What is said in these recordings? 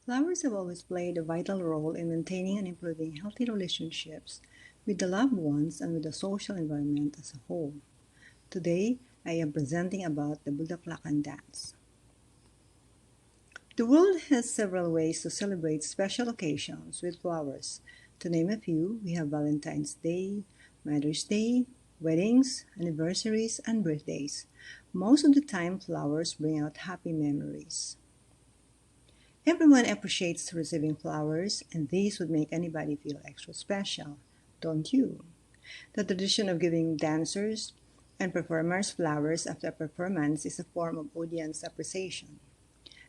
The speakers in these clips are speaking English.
Flowers have always played a vital role in maintaining and improving healthy relationships with the loved ones and with the social environment as a whole. Today, I am presenting about the Bulaklakan dance. The world has several ways to celebrate special occasions with flowers. To name a few, we have Valentine's Day, Mother's Day, weddings, anniversaries, and birthdays. Most of the time, flowers bring out happy memories. Everyone appreciates receiving flowers, and these would make anybody feel extra special, don't you? The tradition of giving dancers and performers flowers after a performance is a form of audience appreciation.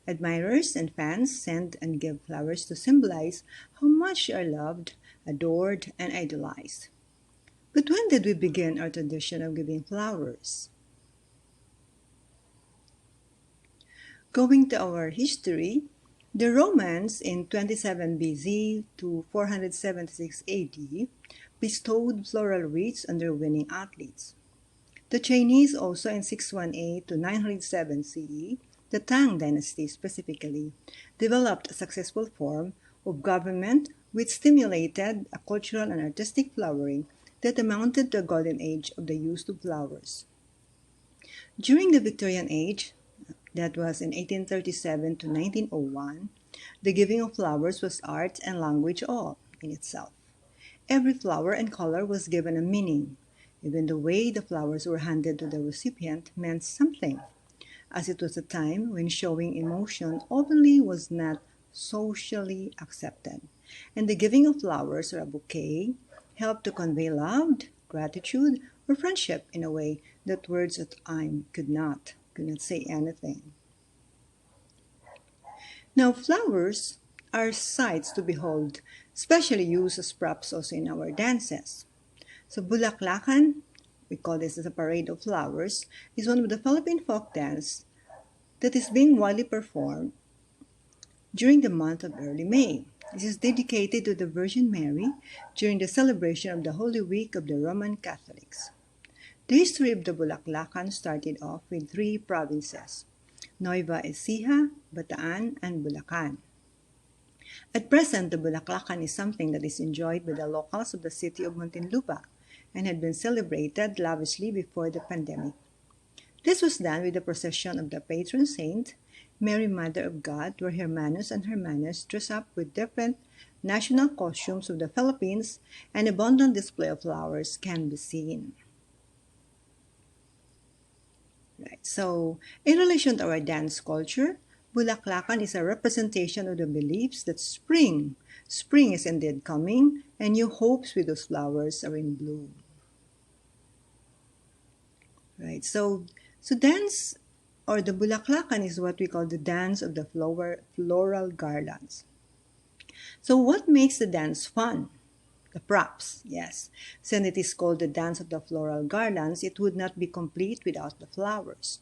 Admirers and fans send and give flowers to symbolize how much you are loved, adored, and idolized. But when did we begin our tradition of giving flowers? Going to our history, the Romans in 27 BC to 476 AD bestowed floral wreaths on their winning athletes. The Chinese also in 618 to 907 CE, the Tang Dynasty specifically, developed a successful form of government which stimulated a cultural and artistic flowering that amounted to a golden age of the use of flowers. During the Victorian Age, that was in 1837 to 1901, the giving of flowers was art and language all in itself. Every flower and color was given a meaning. Even the way the flowers were handed to the recipient meant something, as it was a time when showing emotion openly was not socially accepted, and the giving of flowers or a bouquet helped to convey love, gratitude, or friendship in a way that words at time could not say anything. Now, flowers are sights to behold, especially used as props also in our dances. So, Bulaklakan, we call this as a parade of flowers, is one of the Philippine folk dance that is being widely performed during the month of early May. This is dedicated to the Virgin Mary during the celebration of the Holy Week of the Roman Catholics. The history of the Bulaklakan started off with three provinces, Nueva Ecija, Bataan, and Bulacan. At present, the Bulaklakan is something that is enjoyed by the locals of the city of Muntinlupa and had been celebrated lavishly before the pandemic. This was done with the procession of the patron saint, Mary Mother of God, where Hermanos and Hermanas dress up with different national costumes of the Philippines, and abundant display of flowers can be seen. Right. So, in relation to our dance culture, Bulaklakan is a representation of the beliefs that spring is indeed coming, and new hopes with those flowers are in bloom. Right. So dance or the Bulaklakan is what we call the dance of the floral garlands. So what makes the dance fun? The props, yes. Since it is called the dance of the floral garlands, it would not be complete without the flowers.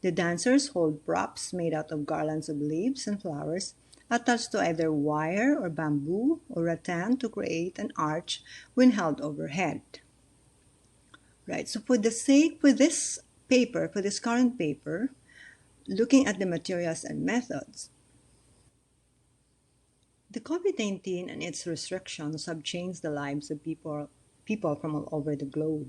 The dancers hold props made out of garlands of leaves and flowers attached to either wire or bamboo or rattan to create an arch when held overhead. Right, so for this current paper, looking at the materials and methods, the COVID-19 and its restrictions have changed the lives of people from all over the globe.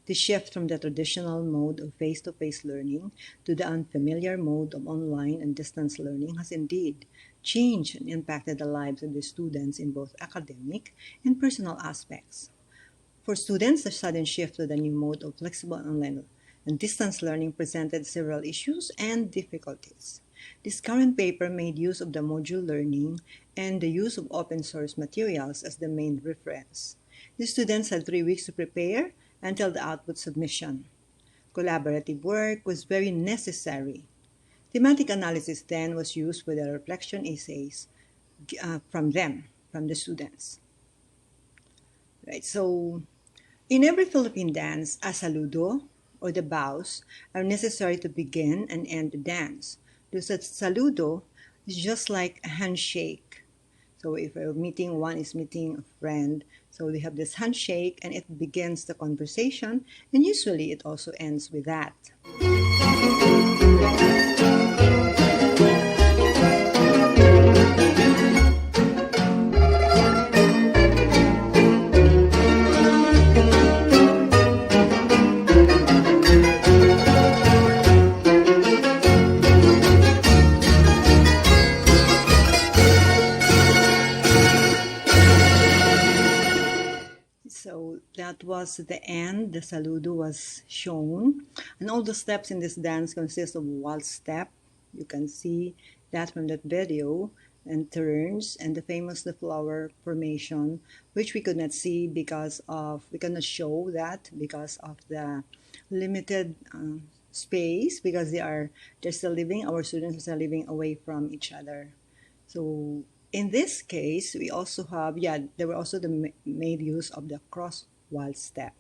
The shift from the traditional mode of face-to-face learning to the unfamiliar mode of online and distance learning has indeed changed and impacted the lives of the students in both academic and personal aspects. For students, the sudden shift to the new mode of flexible online and distance learning presented several issues and difficulties. This current paper made use of the module learning and the use of open source materials as the main reference. The students had 3 weeks to prepare until the output submission. Collaborative work was very necessary. Thematic analysis then was used for the reflection essays from the students. Right, so in every Philippine dance, a saludo or the bows are necessary to begin and end the dance. The saludo is just like a handshake. So if one is meeting a friend, so they have this handshake and it begins the conversation, and usually it also ends with that. that was the end. The saludo was shown. And all the steps in this dance consist of waltz step. You can see that from that video. And turns and the famous the flower formation, which we could not see because of, we cannot show that because of the limited space, because they're still living, our students are still living away from each other. So in this case, we also have, there were also made use of the cross waltz step.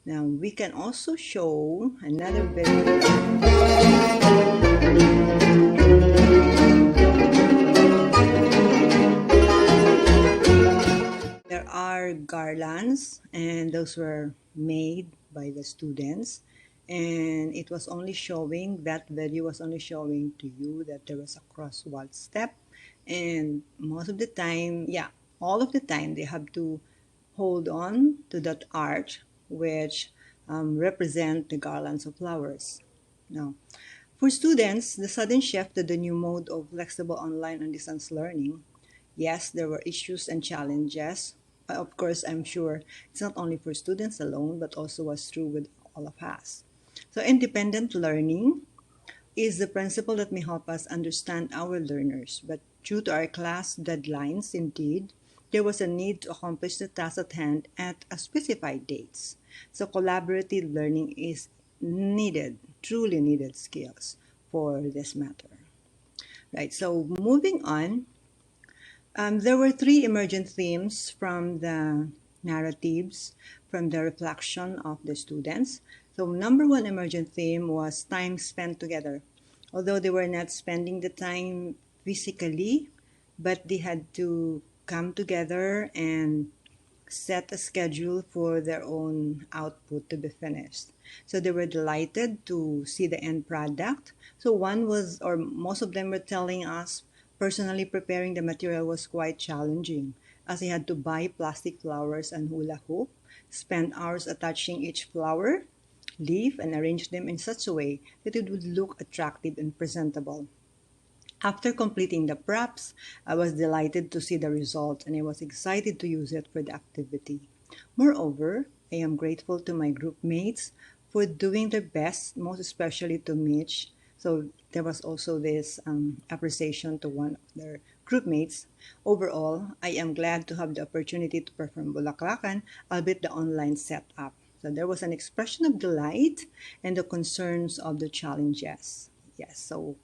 Now we can also show another video. There are garlands, and those were made by the students. And it was only showing, that video was only showing to you that there was a cross waltz step. And most of the time, all of the time, they have to hold on to that arch, which represent the garlands of flowers. Now, for students, the sudden shift to the new mode of flexible online and distance learning, yes, there were issues and challenges. Of course, I'm sure it's not only for students alone, but also was true with all of us. So independent learning is the principle that may help us understand our learners. But due to our class deadlines, indeed, there was a need to accomplish the task at hand at a specified dates. So collaborative learning is needed, truly needed skills for this matter. Right, so moving on, there were three emergent themes from the narratives, from the reflection of the students. So number one emergent theme was time spent together. Although they were not spending the time physically, but they had to come together and set a schedule for their own output to be finished. So they were delighted to see the end product. So one was, or most of them were telling us, personally preparing the material was quite challenging, as they had to buy plastic flowers and hula hoop, spend hours attaching each flower, leaf, and arrange them in such a way that it would look attractive and presentable. After completing the props, I was delighted to see the result and I was excited to use it for the activity. Moreover, I am grateful to my group mates for doing their best, most especially to Mitch. So there was also this appreciation to one of their group mates. Overall, I am glad to have the opportunity to perform Bulaklakan, albeit the online setup. So there was an expression of delight and the concerns of the challenges. Yes, so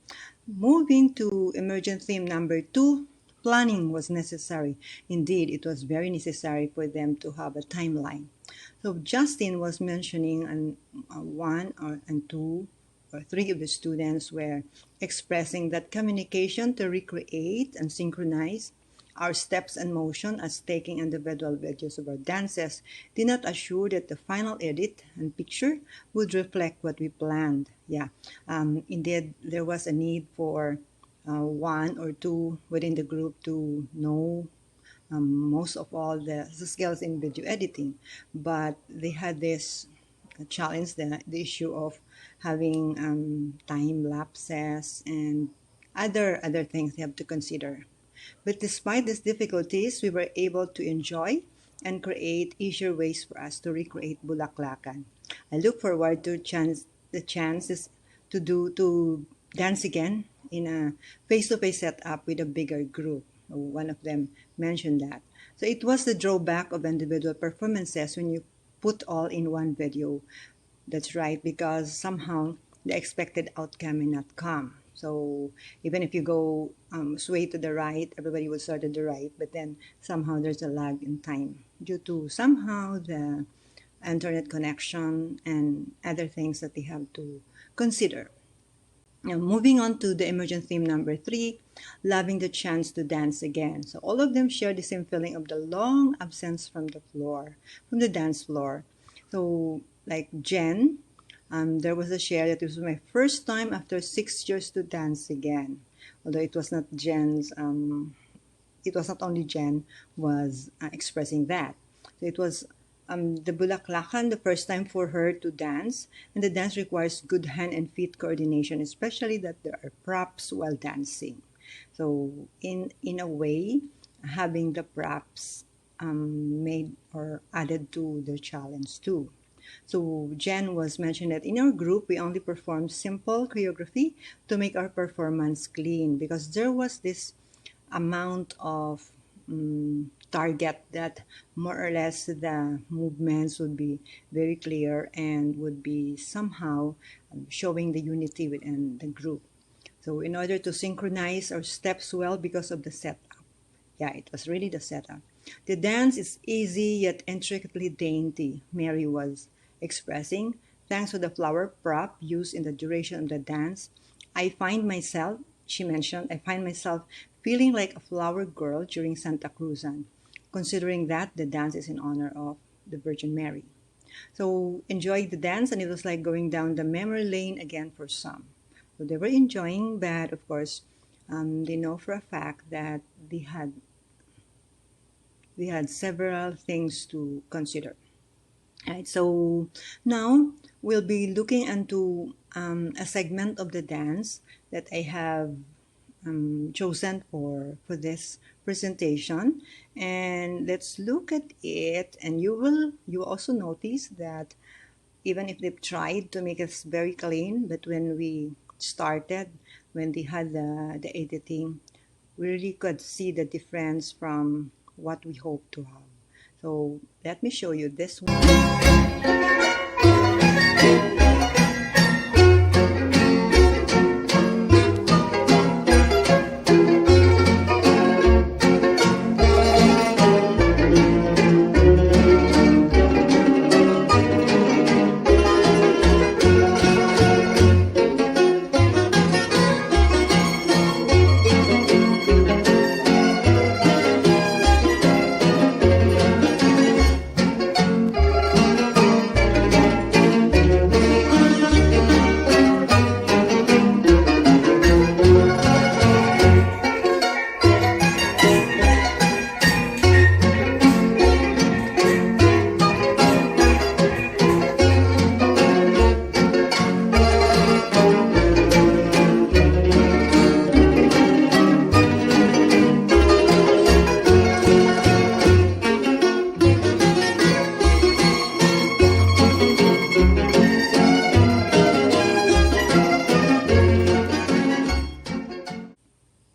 moving to emergent theme number 2, planning was necessary. Indeed, it was very necessary for them to have a timeline. So Justin was mentioning, and one and two or three of the students were expressing that communication to recreate and synchronize our steps and motion as taking individual videos of our dances did not assure that the final edit and picture would reflect what we planned. Indeed, there was a need for one or two within the group to know most of all the skills in video editing, but they had this challenge, the issue of having time lapses and other things they have to consider. But despite these difficulties, we were able to enjoy and create easier ways for us to recreate Bulaklakan. I look forward to the chances to dance again in a face-to-face setup with a bigger group. One of them mentioned that. So it was the drawback of individual performances when you put all in one video. That's right, because somehow the expected outcome may not come. So even if you go sway to the right, everybody will start at the right, but then somehow there's a lag in time due to somehow the internet connection and other things that they have to consider. Now, moving on to the emergent theme number 3, loving the chance to dance again. So all of them share the same feeling of the long absence from the dance floor. So like Jen, there was a share that this was my first time after 6 years to dance again. Although it was not Jen's, it was not only Jen was expressing that. So it was the Bulaklakan, the first time for her to dance, and the dance requires good hand and feet coordination, especially that there are props while dancing. So in a way, having the props made or added to the challenge too. So Jen was mentioned that in our group we only performed simple choreography to make our performance clean because there was this amount of target that more or less the movements would be very clear and would be somehow showing the unity within the group. So in order to synchronize our steps well because of the setup. Yeah, it was really the setup. The dance is easy yet intricately dainty, Mary was expressing. Thanks to the flower prop used in the duration of the dance, she mentioned, I find myself feeling like a flower girl during Santa Cruzan, considering that the dance is in honor of the Virgin Mary. So enjoying the dance, and it was like going down the memory lane again for some. So they were enjoying, but of course, they know for a fact that they had we had several things to consider. Right, so now we'll be looking into a segment of the dance that I have chosen for this presentation, and let's look at it. And you also notice that even if they've tried to make us very clean, but when we started, when they had the editing, we really could see the difference from what we hope to have. So let me show you this one.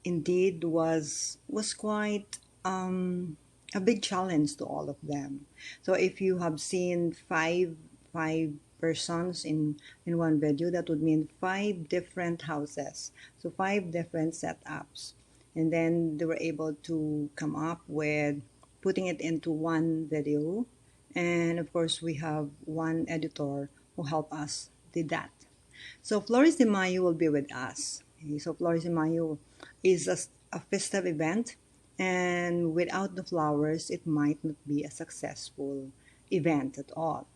Indeed was quite a big challenge to all of them. So if you have seen five persons in one video, that would mean five different houses, so five different setups, and then they were able to come up with putting it into one video. And of course we have one editor who helped us did that. So Flores de Mayo will be with us. Okay, so Flores de Mayo is a festive event, and without the flowers, it might not be a successful event at all.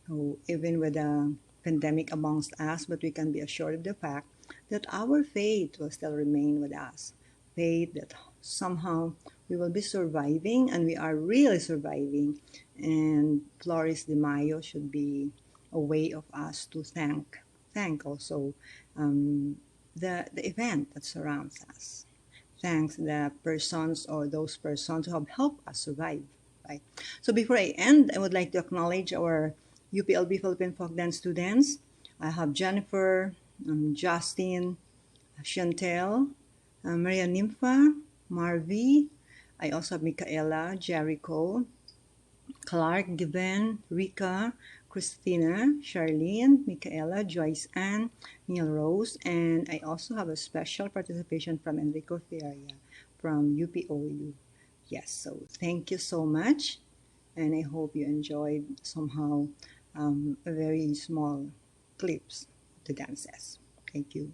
So even with a pandemic amongst us, but we can be assured of the fact that our faith will still remain with us. Faith that somehow we will be surviving, and we are really surviving. And Flores de Mayo should be a way of us to thank also the event that surrounds us. Thanks the persons or those persons who have helped us survive. Right. So before I end, I would like to acknowledge our UPLB Philippine Folkdance students. I have Jennifer, Justin, Chantel, Maria Nympha, Marvi. I also have Michaela, Jericho, Clark, Given, Rika, Christina, Charlene, Michaela, Joyce Ann, Neil Rose, and I also have a special participation from Enrico Ferreira from UPOU. Yes, so thank you so much, and I hope you enjoyed somehow a very small clips of the dances. Thank you.